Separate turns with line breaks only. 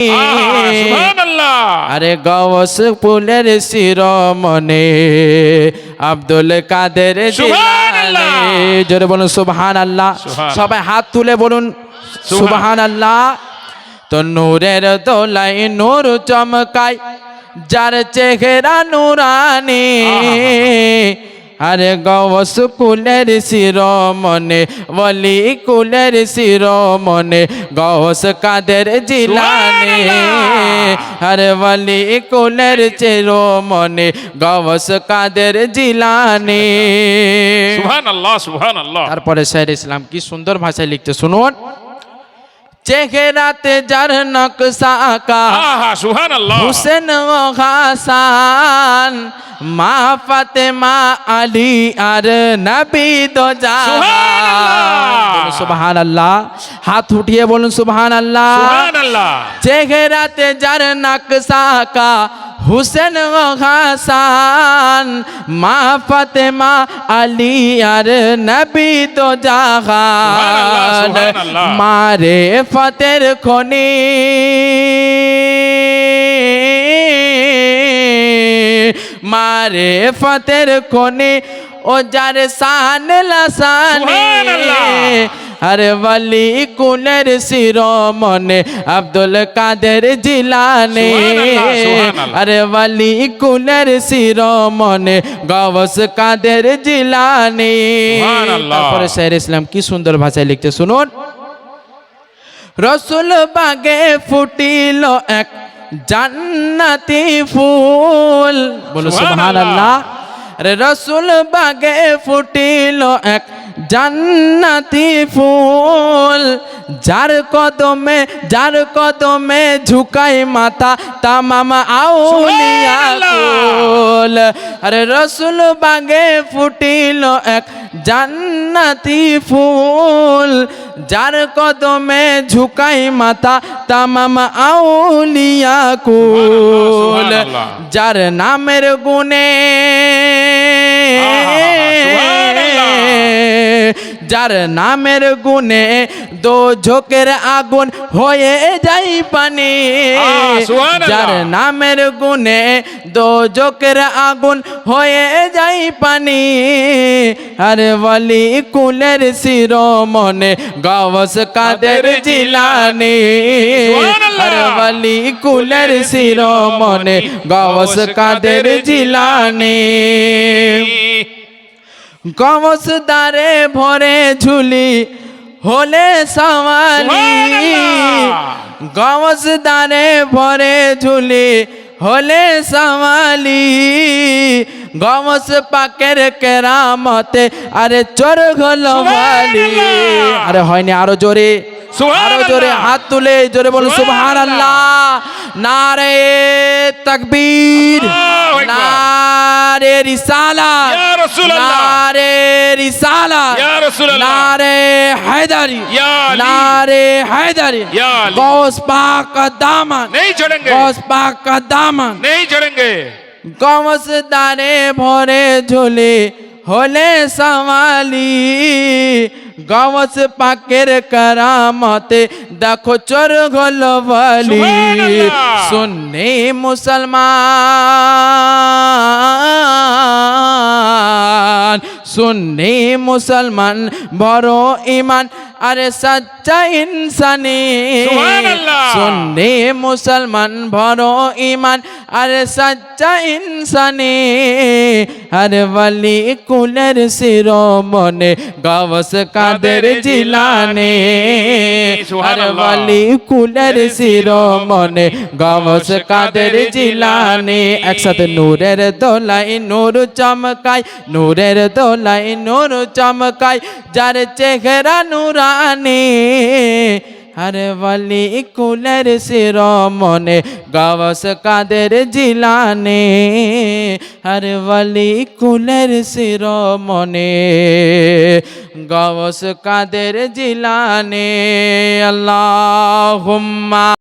সুবহানাল্লাহ।
আরে গৌস ফুলের শিরোমণি আব্দুল কাদের জিলানী। জোরে বলুন সুবহানাল্লাহ। সবাই হাত তুলে বলুন সুবহানাল্লাহ। তো নূরের দোলাই নূর চমকায়, যার চেহারা নুরানি। আরে গৌস কুলের শিরোমণি, ওলি কুলের শিরোমণি গৌস কাদের জিলানী। আরে ওলি কুলের শিরোমণি গৌস কাদের জিলানী।
সুবহানাল্লাহ সুবহানাল্লাহ।
তারপরে শায়ের ইসলাম কি সুন্দর ভাষায় লিখতে শুনুন। চেহারাতে যার নকশা আঁকা,
সুবহানাল্লাহ।
হুসেন ও হাসান, মা ফাতেমা আলী আর নবী দো জাহান। সুবহানাল্লাহ। হাত উঠিয়ে বলুন সুবহানাল্লাহ।
সুবহানাল্লাহ।
চেহারাতে যার নকশা আঁকা, হুসেন ও হাসান, মা ফাতেমা আলী আর নবী দো জাহান। মারে ফতের খনি মারে ফতের খনি ও যার শান লাসানি। আরে ওলি কুলের শিরোমণি আব্দুল কাদের জিলানী। আরে ওলি কুলের শিরোমণি গৌস কাদের জিলানী। তারপরে শায়ের ইসলাম কি সুন্দর ভাষায় লিখতে শুনুন। রসুল বাগে ফুটিল এক জান্নাতি ফুল। বলো সুবহানাল্লাহ। রে রসুল বাগে ফুটিল এক জান্নাতি ফুল, যার কদমে ঝুকাই মাথা তামাম আউলিয়া কুল। আরে রসুল বাগে ফুটিল এক জান্নাতি ফুল, যার কদমে ঝুকাই মাথা তামাম আউলিয়া কুল। যার নামের গুণে যার নামের গুণে দো ঝোঁকের আগুন হয়ে যাই পানি। যার নামের গুণে দো ঝোঁকের আগুন হয়ে যাই পানি। আরে ওলি কুলের শিরোমণি গৌস কাদের জিলানী। আরে ওলি কুলের শিরোমণি গৌস কাদের জিলানী। গৌস দারে ভরে ঝুলি হলে সওয়ালি। গৌস দারে ভরে ঝুলি হলে সওয়ালি। গৌস পাকের কেরামতে আরে চোর হলো ওয়ালি। আরে হয়নি, আরো জোরে আরো জোরে হাত তুলে জোরে বলুন সুবহানাল্লাহ। নারে তাকবীর, নারে রিসালাত, নারে রিসালাত, নারে हैदरी, नारे हैदरी। गौस पाक का दामन
नहीं छोड़ेंगे,
गौस पाक का दामन
नहीं छोड़ेंगे।
गौस दाने भोरे झोले होले सवाली। गौस पाकेर करामते देखो चोर हलो वाली। सुन्नी मुसलमान, सुन्नी मुसलमान बड़ो ईमान अरे सच्चा इंसानी। सुन्नी मुसलमान बड़ो ईमान अरे सच्चा इंसानी। अरे वली कुलर शिरोमणि गौस काদের জিলানী। अरे वली कुलर शिरोमणि गौस काদের জিলানী। একসাথে নূরের দোলাই নূর চমকায়, নূরের দোলাই নূর চমকায়, যার চেহারা নুরানি। আরে ওলি কুলের শিরোমণি গৌস কাদের জিলানী। আরে ওলি কুলের শিরোমণি গৌস কাদের জিলানী। আল্লাহুম্মা